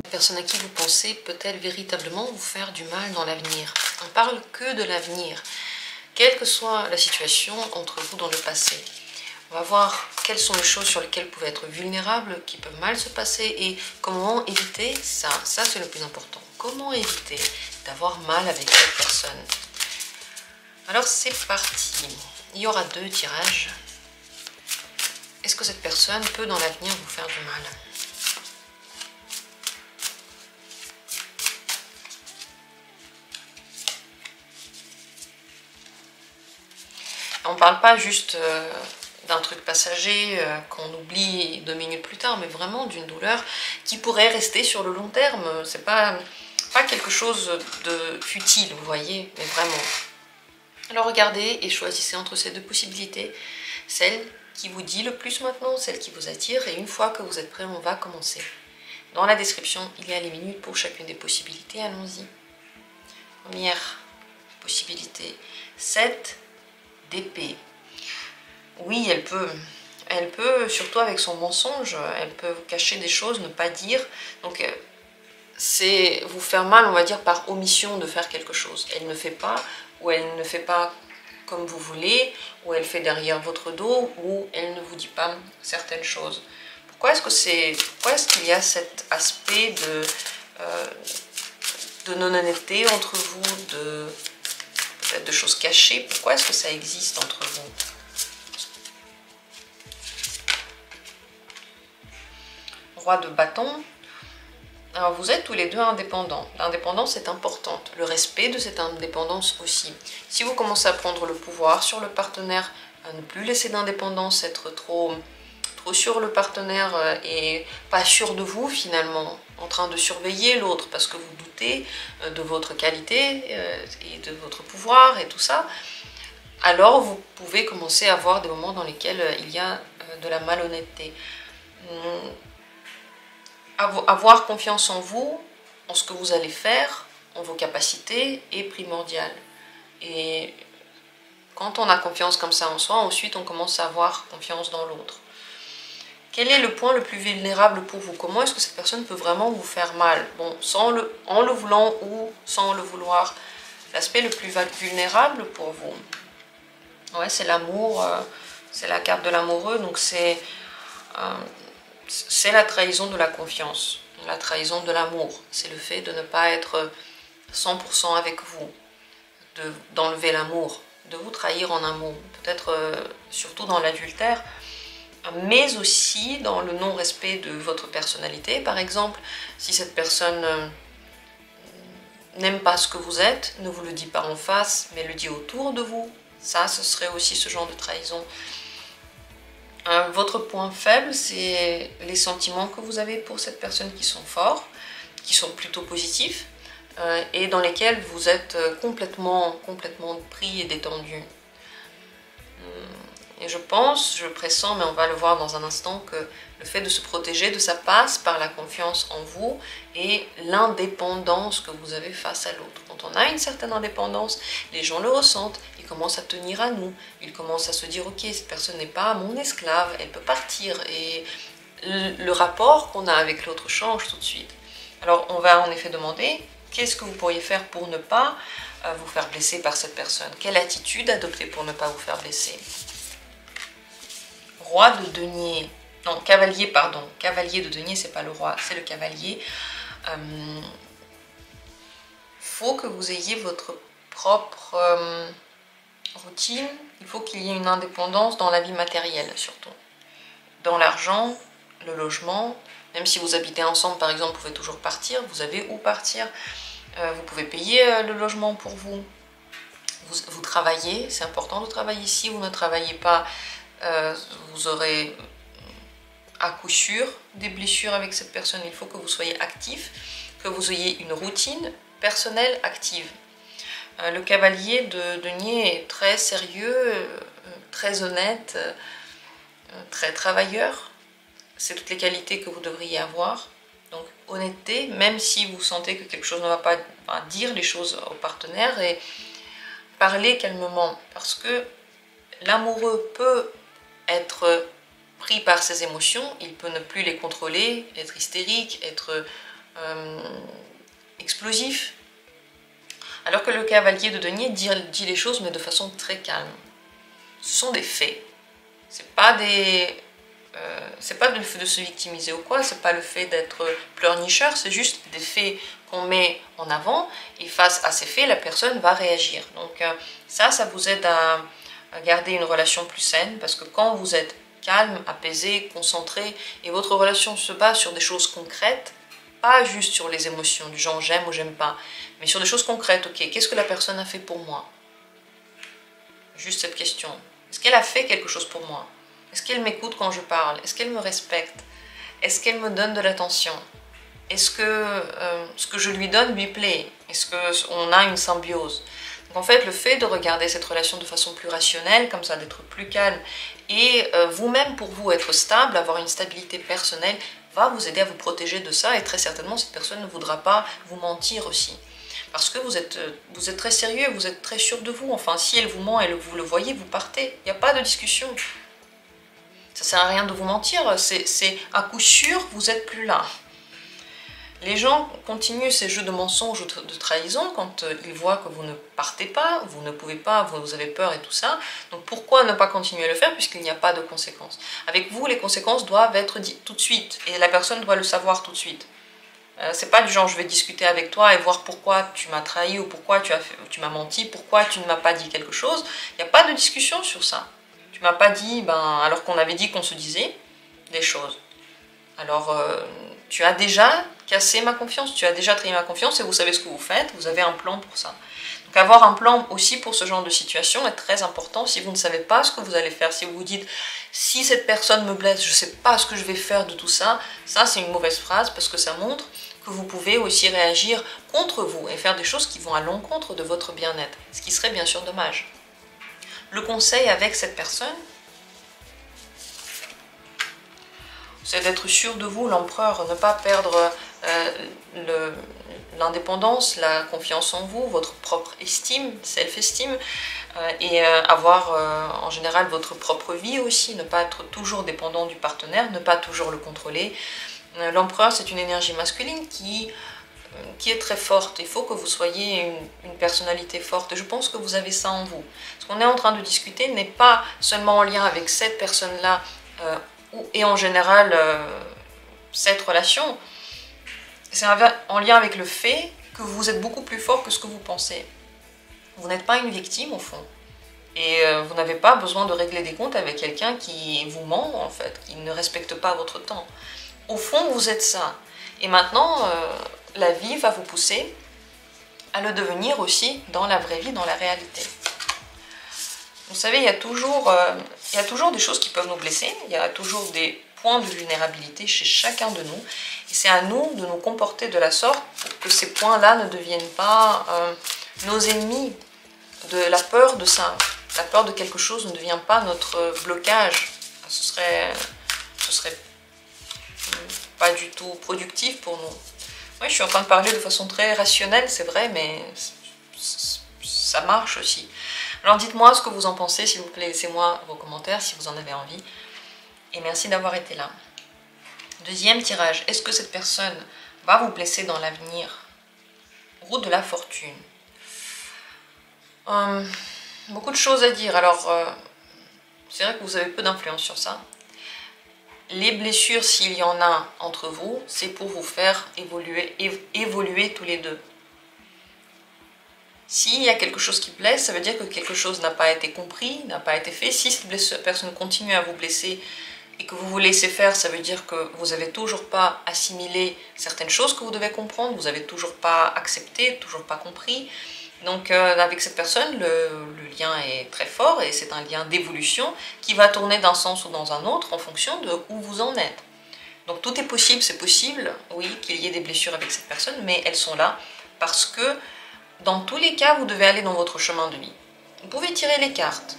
La personne à qui vous pensez peut-elle véritablement vous faire du mal dans l'avenir? On parle que de l'avenir, quelle que soit la situation entre vous dans le passé. On va voir quelles sont les choses sur lesquelles vous pouvez être vulnérables, qui peuvent mal se passer et comment éviter ça. Ça, c'est le plus important. Comment éviter d'avoir mal avec cette personne? Alors, c'est parti. Il y aura 2 tirages. Est-ce que cette personne peut dans l'avenir vous faire du mal? On ne parle pas juste d'un truc passager qu'on oublie 2 minutes plus tard, mais vraiment d'une douleur qui pourrait rester sur le long terme. C'est pas quelque chose de futile, vous voyez, mais vraiment. Alors regardez et choisissez entre ces 2 possibilités, celle qui vous dit le plus maintenant, celle qui vous attire, et une fois que vous êtes prêt, on va commencer. Dans la description, il y a les minutes pour chacune des possibilités, allons-y. Première possibilité, 7 d'épée. Oui, elle peut, surtout avec son mensonge, elle peut vous cacher des choses, ne pas dire. Donc, c'est vous faire mal, on va dire, par omission de faire quelque chose. Elle ne fait pas, ou elle ne fait pas comme vous voulez, ou elle fait derrière votre dos, ou elle ne vous dit pas certaines choses. Pourquoi est-ce qu'il y a cet aspect de non-honnêteté entre vous, peut-être de choses cachées? Pourquoi est-ce que ça existe entre vous? Roi de bâton. Alors vous êtes tous les 2 indépendants. L'indépendance est importante, le respect de cette indépendance aussi. Si vous commencez à prendre le pouvoir sur le partenaire, à ne plus laisser d'indépendance, être trop sur le partenaire et pas sûr de vous finalement, en train de surveiller l'autre parce que vous doutez de votre qualité et de votre pouvoir et tout ça, alors vous pouvez commencer à avoir des moments dans lesquels il y a de la malhonnêteté. Avoir confiance en vous, en ce que vous allez faire, en vos capacités est primordial. Et quand on a confiance comme ça en soi, ensuite on commence à avoir confiance dans l'autre. Quel est le point le plus vulnérable pour vous? Comment est-ce que cette personne peut vraiment vous faire mal? Bon, en le voulant ou sans le vouloir. L'aspect le plus vulnérable pour vous, ouais, c'est l'amour, c'est la carte de l'amoureux, donc c'est la trahison de la confiance, la trahison de l'amour. C'est le fait de ne pas être 100% avec vous, d'enlever l'amour, de vous trahir en amour, peut-être surtout dans l'adultère, mais aussi dans le non-respect de votre personnalité. Par exemple, si cette personne n'aime pas ce que vous êtes, ne vous le dit pas en face, mais le dit autour de vous, ça, ce serait aussi ce genre de trahison. Votre point faible, c'est les sentiments que vous avez pour cette personne qui sont forts, qui sont plutôt positifs, et dans lesquels vous êtes complètement pris et détendu. Et je pressens, mais on va le voir dans un instant, que le fait de se protéger de ça passe par la confiance en vous et l'indépendance que vous avez face à l'autre. Quand on a une certaine indépendance, les gens le ressentent, ils commencent à tenir à nous, ils commencent à se dire « Ok, cette personne n'est pas mon esclave, elle peut partir » et le rapport qu'on a avec l'autre change tout de suite. Alors on va en effet demander qu'est-ce que vous pourriez faire pour ne pas vous faire blesser par cette personne? Quelle attitude adopter pour ne pas vous faire blesser? Roi de denier, non, cavalier, pardon, cavalier de denier, c'est pas le roi, c'est le cavalier. Faut que vous ayez votre propre routine, il faut qu'il y ait une indépendance dans la vie matérielle surtout. Dans l'argent, le logement, même si vous habitez ensemble par exemple, vous pouvez toujours partir, vous avez où partir, vous pouvez payer le logement pour vous. Vous travaillez, c'est important de travailler. Si vous ne travaillez pas, vous aurez à coup sûr des blessures avec cette personne. Il faut que vous soyez actif, que vous ayez une routine personnelle active. Le cavalier de denier est très sérieux, très honnête, très travailleur. C'est toutes les qualités que vous devriez avoir. Donc honnêteté, même si vous sentez que quelque chose ne va pas, dire les choses au partenaire et parler calmement, parce que l'amoureux peut être pris par ses émotions, il peut ne plus les contrôler, être hystérique, être explosif. Alors que le cavalier de denier dit les choses mais de façon très calme. Ce sont des faits. C'est pas le fait de se victimiser ou quoi, c'est pas le fait d'être pleurnicheur, c'est juste des faits qu'on met en avant et face à ces faits, la personne va réagir. Donc ça vous aide à garder une relation plus saine parce que quand vous êtes calme, apaisé, concentré et votre relation se base sur des choses concrètes, pas juste sur les émotions du genre j'aime ou j'aime pas, mais sur des choses concrètes. Ok, qu'est-ce que la personne a fait pour moi? Juste cette question. Est-ce qu'elle a fait quelque chose pour moi? Est-ce qu'elle m'écoute quand je parle? Est-ce qu'elle me respecte? Est-ce qu'elle me donne de l'attention? Est-ce que ce que je lui donne lui plaît? Est-ce qu'on a une symbiose? Donc en fait, le fait de regarder cette relation de façon plus rationnelle, comme ça, d'être plus calme, et vous-même pour vous être stable, avoir une stabilité personnelle, va vous aider à vous protéger de ça, et très certainement cette personne ne voudra pas vous mentir aussi. Parce que vous êtes très sérieux, vous êtes très sûr de vous. Enfin, si elle vous ment et vous le voyez, vous partez. Il n'y a pas de discussion. Ça ne sert à rien de vous mentir. C'est à coup sûr, vous n'êtes plus là. Les gens continuent ces jeux de mensonges ou de trahison quand ils voient que vous ne partez pas, vous ne pouvez pas, vous avez peur et tout ça. Donc pourquoi ne pas continuer à le faire puisqu'il n'y a pas de conséquences? Avec vous, les conséquences doivent être dites tout de suite et la personne doit le savoir tout de suite. C'est pas du genre je vais discuter avec toi et voir pourquoi tu m'as trahi ou pourquoi tu m'as menti, pourquoi tu ne m'as pas dit quelque chose. Il n'y a pas de discussion sur ça. Tu m'as pas dit, alors qu'on avait dit qu'on se disait des choses. Alors tu as déjà cassé ma confiance, tu as déjà trahi ma confiance et vous savez ce que vous faites, vous avez un plan pour ça. Donc avoir un plan aussi pour ce genre de situation est très important. Si vous ne savez pas ce que vous allez faire, si vous vous dites si cette personne me blesse, je ne sais pas ce que je vais faire de tout ça, ça c'est une mauvaise phrase parce que ça montre que vous pouvez aussi réagir contre vous et faire des choses qui vont à l'encontre de votre bien-être, ce qui serait bien sûr dommage. Le conseil avec cette personne, c'est d'être sûr de vous, l'empereur, ne pas perdre l'indépendance, la confiance en vous, votre propre estime, self-esteem, et avoir en général votre propre vie aussi, ne pas être toujours dépendant du partenaire, ne pas toujours le contrôler. L'empereur, c'est une énergie masculine qui est très forte. Il faut que vous soyez une personnalité forte. Et je pense que vous avez ça en vous. Ce qu'on est en train de discuter n'est pas seulement en lien avec cette personne-là, et en général cette relation. C'est en lien avec le fait que vous êtes beaucoup plus fort que ce que vous pensez. Vous n'êtes pas une victime au fond. Et vous n'avez pas besoin de régler des comptes avec quelqu'un qui vous ment en fait, qui ne respecte pas votre temps. Au fond, vous êtes ça. Et maintenant, la vie va vous pousser à le devenir aussi dans la vraie vie, dans la réalité. Vous savez, il y a toujours des choses qui peuvent nous blesser, il y a toujours des points de vulnérabilité chez chacun de nous. Et c'est à nous de nous comporter de la sorte pour que ces points-là ne deviennent pas nos ennemis. De la peur de ça, la peur de quelque chose ne devient pas notre blocage. Ce serait pas du tout productif pour nous. Oui, je suis en train de parler de façon très rationnelle, c'est vrai, mais ça marche aussi. Alors dites-moi ce que vous en pensez, s'il vous plaît, laissez-moi vos commentaires si vous en avez envie. Et merci d'avoir été là. Deuxième tirage, est-ce que cette personne va vous blesser dans l'avenir? Roue de la fortune. Beaucoup de choses à dire, alors c'est vrai que vous avez peu d'influence sur ça. Les blessures, s'il y en a entre vous, c'est pour vous faire évoluer tous les deux. S'il y a quelque chose qui blesse, ça veut dire que quelque chose n'a pas été compris, n'a pas été fait. Si cette personne continue à vous blesser et que vous vous laissez faire, ça veut dire que vous n'avez toujours pas assimilé certaines choses que vous devez comprendre, vous n'avez toujours pas accepté, toujours pas compris. Donc avec cette personne, le lien est très fort et c'est un lien d'évolution qui va tourner d'un sens ou dans un autre en fonction de où vous en êtes. Donc tout est possible, c'est possible, oui, qu'il y ait des blessures avec cette personne, mais elles sont là parce que dans tous les cas, vous devez aller dans votre chemin de vie. Vous pouvez tirer les cartes,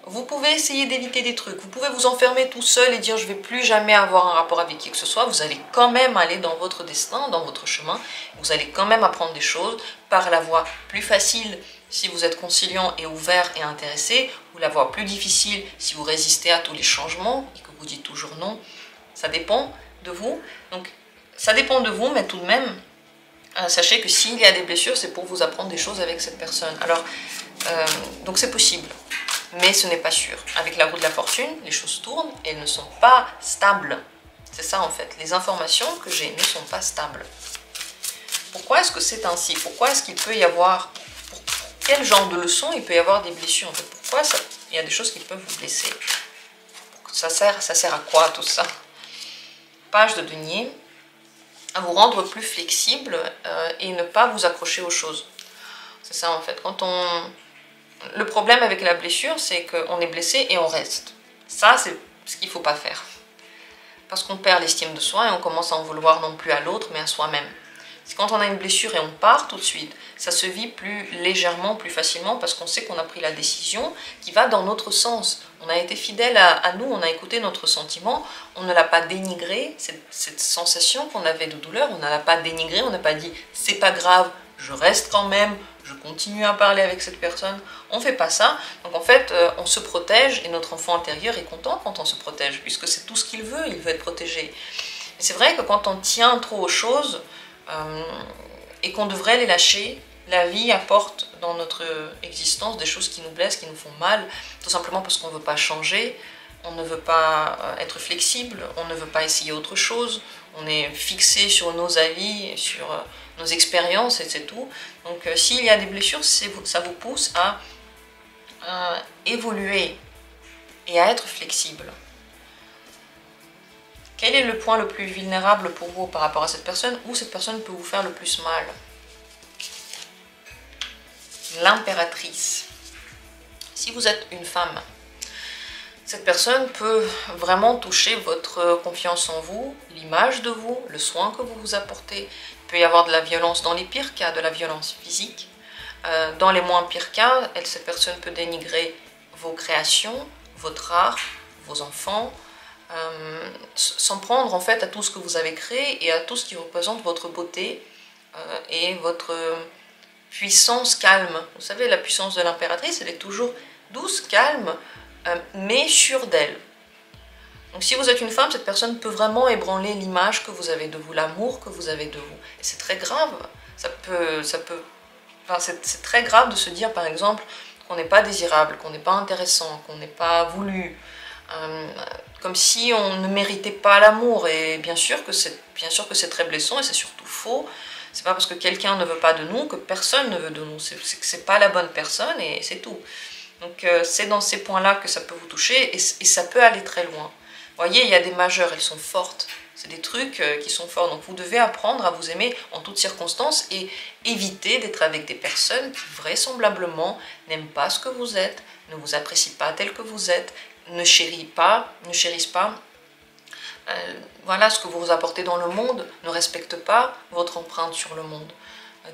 vous pouvez essayer d'éviter des trucs, vous pouvez vous enfermer tout seul et dire je ne vais plus jamais avoir un rapport avec qui que ce soit, vous allez quand même aller dans votre destin, dans votre chemin, vous allez quand même apprendre des choses par la voie plus facile si vous êtes conciliant et ouvert et intéressé, vous la voyez plus difficile si vous résistez à tous les changements et que vous dites toujours non. Ça dépend de vous. Donc, ça dépend de vous, mais tout de même, sachez que s'il y a des blessures, c'est pour vous apprendre des choses avec cette personne. Alors, donc c'est possible, mais ce n'est pas sûr. Avec la roue de la fortune, les choses tournent et elles ne sont pas stables. C'est ça en fait. Les informations que j'ai ne sont pas stables. Pourquoi est-ce que c'est ainsi? Pourquoi est-ce qu'il peut y avoir... Pour quel genre de leçon il peut y avoir des blessures en fait? Pourquoi il y a des choses qui peuvent vous blesser? Ça sert à quoi tout ça? Page de denier. À vous rendre plus flexible et ne pas vous accrocher aux choses. C'est ça en fait. Le problème avec la blessure, c'est qu'on est blessé et on reste. Ça, c'est ce qu'il ne faut pas faire. Parce qu'on perd l'estime de soi et on commence à en vouloir non plus à l'autre, mais à soi-même. C'est quand on a une blessure et on part tout de suite, ça se vit plus légèrement, plus facilement, parce qu'on sait qu'on a pris la décision qui va dans notre sens. On a été fidèle à nous, on a écouté notre sentiment, on ne l'a pas dénigré, cette sensation qu'on avait de douleur, on ne l'a pas dénigré, on n'a pas dit « c'est pas grave, je reste quand même, je continue à parler avec cette personne ». On ne fait pas ça, donc en fait on se protège et notre enfant intérieur est content quand on se protège, puisque c'est tout ce qu'il veut être protégé. Mais c'est vrai que quand on tient trop aux choses et qu'on devrait les lâcher, la vie apporte dans notre existence des choses qui nous blessent, qui nous font mal, tout simplement parce qu'on ne veut pas changer, on ne veut pas être flexible, on ne veut pas essayer autre chose, on est fixé sur nos avis, sur nos expériences et c'est tout. Donc s'il y a des blessures, ça vous pousse à évoluer et à être flexible. Quel est le point le plus vulnérable pour vous par rapport à cette personne, où cette personne peut vous faire le plus mal? L'impératrice. Si vous êtes une femme, cette personne peut vraiment toucher votre confiance en vous, l'image de vous, le soin que vous vous apportez. Il peut y avoir de la violence dans les pires cas, de la violence physique. Dans les moins pires cas, cette personne peut dénigrer vos créations, votre art, vos enfants, s'en prendre en fait à tout ce que vous avez créé et à tout ce qui représente votre beauté et votre puissance calme. Vous savez, la puissance de l'impératrice, elle est toujours douce, calme, mais sûre d'elle. Donc si vous êtes une femme, cette personne peut vraiment ébranler l'image que vous avez de vous, l'amour que vous avez de vous. Et c'est très grave. C'est très grave de se dire par exemple qu'on n'est pas désirable, qu'on n'est pas intéressant, qu'on n'est pas voulu. Comme si on ne méritait pas l'amour. Et bien sûr que c'est très blessant et c'est surtout faux. C'est pas parce que quelqu'un ne veut pas de nous que personne ne veut de nous. C'est pas la bonne personne et c'est tout. Donc c'est dans ces points-là que ça peut vous toucher et ça peut aller très loin. Vous voyez, il y a des majeures, elles sont fortes. C'est des trucs qui sont forts. Donc vous devez apprendre à vous aimer en toutes circonstances et éviter d'être avec des personnes qui vraisemblablement n'aiment pas ce que vous êtes, ne vous apprécient pas tel que vous êtes, ne chérissent pas voilà, ce que vous apportez dans le monde, ne respectent pas votre empreinte sur le monde,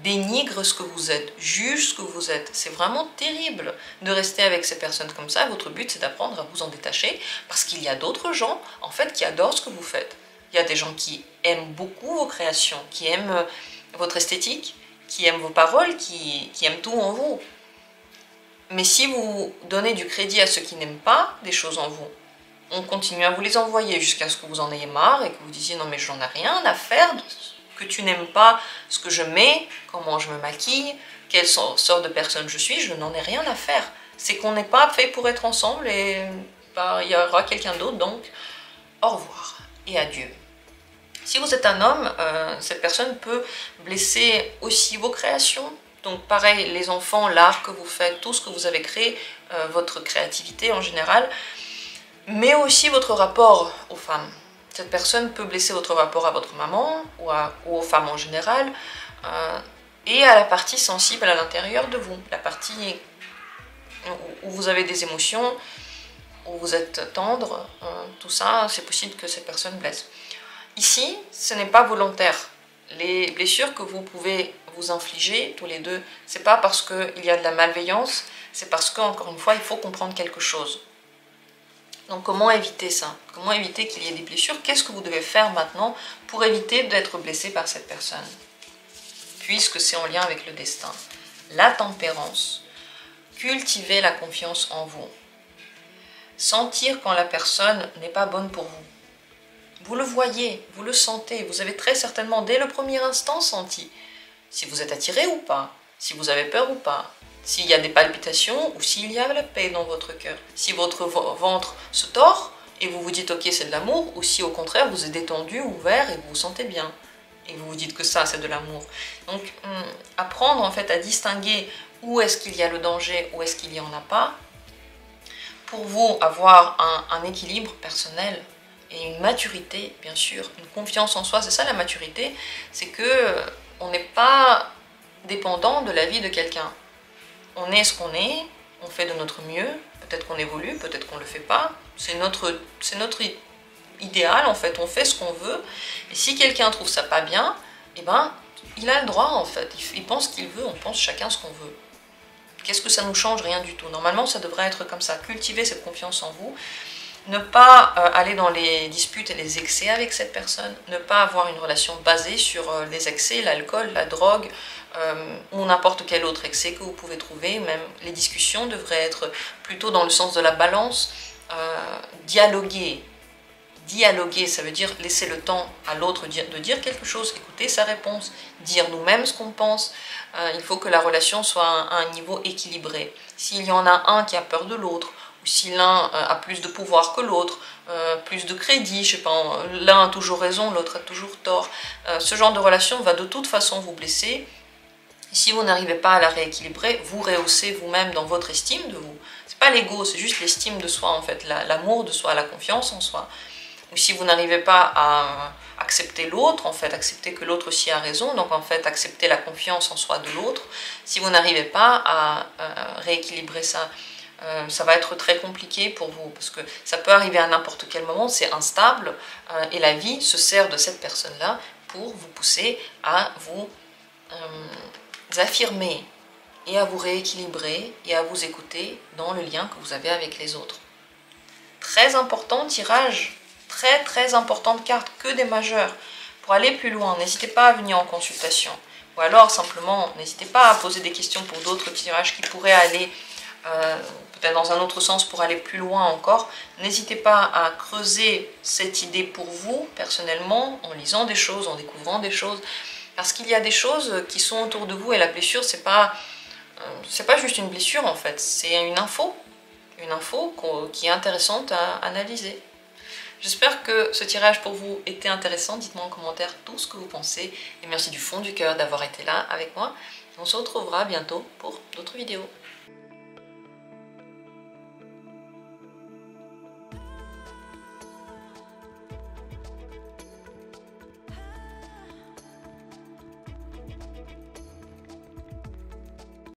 dénigrent ce que vous êtes, jugent ce que vous êtes. C'est vraiment terrible de rester avec ces personnes comme ça. Votre but, c'est d'apprendre à vous en détacher parce qu'il y a d'autres gens, en fait, qui adorent ce que vous faites. Il y a des gens qui aiment beaucoup vos créations, qui aiment votre esthétique, qui aiment vos paroles, qui aiment tout en vous. Mais si vous donnez du crédit à ceux qui n'aiment pas des choses en vous, on continue à vous les envoyer jusqu'à ce que vous en ayez marre et que vous disiez non mais j'en ai rien à faire, que tu n'aimes pas ce que je mets, comment je me maquille, quelle sorte de personne je suis, je n'en ai rien à faire. C'est qu'on n'est pas fait pour être ensemble et il y aura quelqu'un d'autre, donc au revoir et adieu. Si vous êtes un homme, cette personne peut blesser aussi vos créations. Donc pareil, les enfants, l'art que vous faites, tout ce que vous avez créé, votre créativité en général, mais aussi votre rapport aux femmes. Cette personne peut blesser votre rapport à votre maman ou aux femmes en général et à la partie sensible à l'intérieur de vous, la partie où vous avez des émotions, où vous êtes tendre, tout ça, c'est possible que cette personne blesse. Ici, ce n'est pas volontaire. Les blessures que vous pouvez vous infliger, tous les deux, c'est pas parce qu'il y a de la malveillance, c'est parce qu'encore une fois, il faut comprendre quelque chose. Donc comment éviter ça? Comment éviter qu'il y ait des blessures? Qu'est-ce que vous devez faire maintenant pour éviter d'être blessé par cette personne? Puisque c'est en lien avec le destin. la tempérance, cultiver la confiance en vous. Sentir quand la personne n'est pas bonne pour vous. Vous le voyez, vous le sentez, vous avez très certainement dès le premier instant senti si vous êtes attiré ou pas, si vous avez peur ou pas, s'il y a des palpitations ou s'il y a la paix dans votre cœur, si votre ventre se tord et vous vous dites ok c'est de l'amour, ou si au contraire vous êtes détendu, ouvert et vous vous sentez bien et vous vous dites que ça c'est de l'amour. Donc apprendre en fait à distinguer où est-ce qu'il y a le danger, où est-ce qu'il n'y en a pas, pour vous avoir un équilibre personnel et une maturité, bien sûr, une confiance en soi. C'est ça la maturité, c'est que on n'est pas dépendant de la vie de quelqu'un. On est ce qu'on est, on fait de notre mieux, peut-être qu'on évolue, peut-être qu'on ne le fait pas. C'est notre idéal en fait, on fait ce qu'on veut. Et si quelqu'un trouve ça pas bien, eh ben, il a le droit en fait, il pense ce qu'il veut, on pense chacun ce qu'on veut. Qu'est-ce que ça nous change? Rien du tout. Normalement, ça devrait être comme ça. Cultiver cette confiance en vous. Ne pas aller dans les disputes et les excès avec cette personne. Ne pas avoir une relation basée sur les excès, l'alcool, la drogue ou n'importe quel autre excès que vous pouvez trouver. Même les discussions devraient être plutôt dans le sens de la balance. Dialoguer. Dialoguer, ça veut dire laisser le temps à l'autre de dire quelque chose, écouter sa réponse, dire nous-mêmes ce qu'on pense. Il faut que la relation soit à un niveau équilibré. S'il y en a un qui a peur de l'autre, ou si l'un a plus de pouvoir que l'autre, plus de crédit, je sais pas, l'un a toujours raison, l'autre a toujours tort, ce genre de relation va de toute façon vous blesser. Si vous n'arrivez pas à la rééquilibrer, vous rehaussez vous-même dans votre estime de vous. C'est pas l'ego, c'est juste l'estime de soi en fait, l'amour de soi, la confiance en soi. Ou si vous n'arrivez pas à accepter l'autre, en fait, accepter que l'autre aussi a raison, donc en fait accepter la confiance en soi de l'autre, si vous n'arrivez pas à rééquilibrer ça, ça va être très compliqué pour vous, parce que ça peut arriver à n'importe quel moment, c'est instable, et la vie se sert de cette personne-là pour vous pousser à vous affirmer, et à vous rééquilibrer, et à vous écouter dans le lien que vous avez avec les autres. Très important tirage, très importante carte, que des majeurs. Pour aller plus loin, n'hésitez pas à venir en consultation. Ou alors simplement, n'hésitez pas à poser des questions pour d'autres tirages qui pourraient aller peut-être dans un autre sens pour aller plus loin encore. N'hésitez pas à creuser cette idée pour vous, personnellement, en lisant des choses, en découvrant des choses. Parce qu'il y a des choses qui sont autour de vous et la blessure, c'est pas juste une blessure en fait, c'est une info qui est intéressante à analyser. J'espère que ce tirage pour vous était intéressant. Dites-moi en commentaire tout ce que vous pensez. Et merci du fond du cœur d'avoir été là avec moi. On se retrouvera bientôt pour d'autres vidéos.